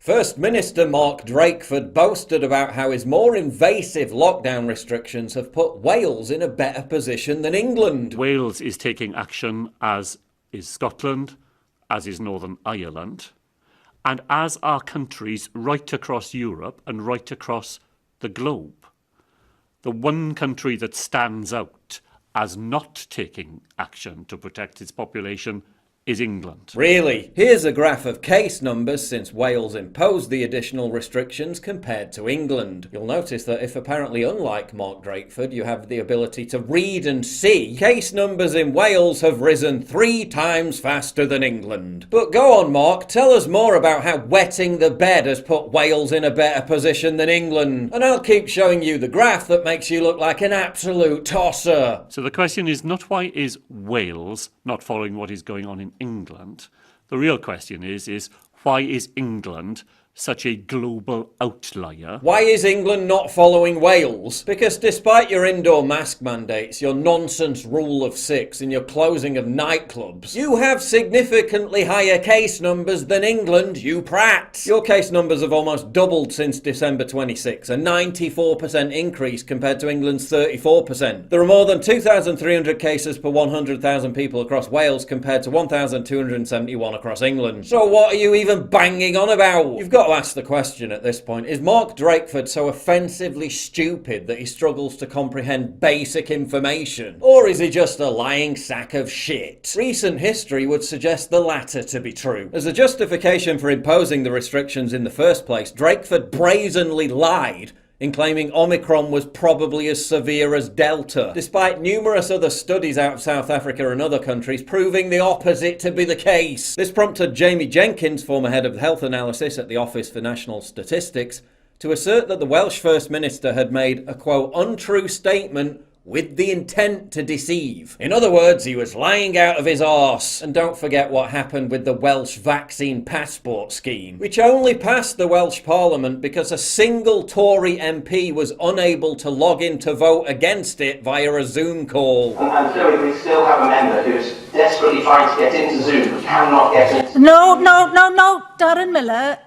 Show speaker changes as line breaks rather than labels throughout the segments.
First Minister Mark Drakeford boasted about how his more invasive lockdown restrictions have put Wales in a better position than England.
Wales is taking action, as is Scotland, as is Northern Ireland, and as are countries right across Europe and right across the globe. The one country that stands out as not taking action to protect its population is England.
Really? Here's a graph of case numbers since Wales imposed the additional restrictions compared to England. You'll notice that if apparently unlike Mark Drakeford you have the ability to read and see, case numbers in Wales have risen 3 times faster than England. But go on Mark, tell us more about how wetting the bed has put Wales in a better position than England. And I'll keep showing you the graph that makes you look like an absolute tosser.
So the question is not why is Wales not following what is going on in England. The real question is why is England such a global outlier?
Why is England not following Wales? Because despite your indoor mask mandates, your nonsense rule of 6 and your closing of nightclubs, you have significantly higher case numbers than England, you prats. Your case numbers have almost doubled since December 26, a 94% increase compared to England's 34%. There are more than 2,300 cases per 100,000 people across Wales compared to 1,271 across England. So what are you even banging on about? You've got to ask the question at this point, is Mark Drakeford so offensively stupid that he struggles to comprehend basic information? Or is he just a lying sack of shit? Recent history would suggest the latter to be true. As a justification for imposing the restrictions in the first place, Drakeford brazenly lied in claiming Omicron was probably as severe as Delta, despite numerous other studies out of South Africa and other countries proving the opposite to be the case. This prompted Jamie Jenkins, former head of health analysis at the Office for National Statistics, to assert that the Welsh First Minister had made a, quote, untrue statement with the intent to deceive. In other words, he was lying out of his arse. And don't forget what happened with the Welsh vaccine passport scheme, which only passed the Welsh Parliament because a single Tory MP was unable to log in to vote against it via a Zoom call.
And so we still have a member who's desperately trying to get into Zoom but cannot get into...
No, Darren Miller,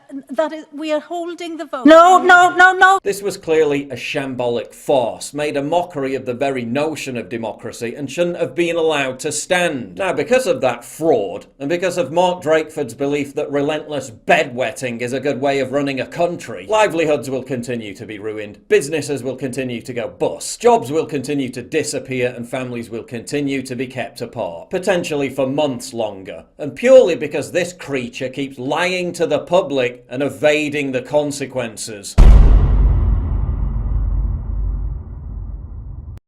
we are holding the vote. No.
This was clearly a shambolic farce, made a mockery of the very notion of democracy and shouldn't have been allowed to stand. Now, because of that fraud, and because of Mark Drakeford's belief that relentless bedwetting is a good way of running a country, livelihoods will continue to be ruined, businesses will continue to go bust, jobs will continue to disappear, and families will continue to be kept apart, potentially for months longer, and purely because this creature keeps lying to the public and evading the consequences.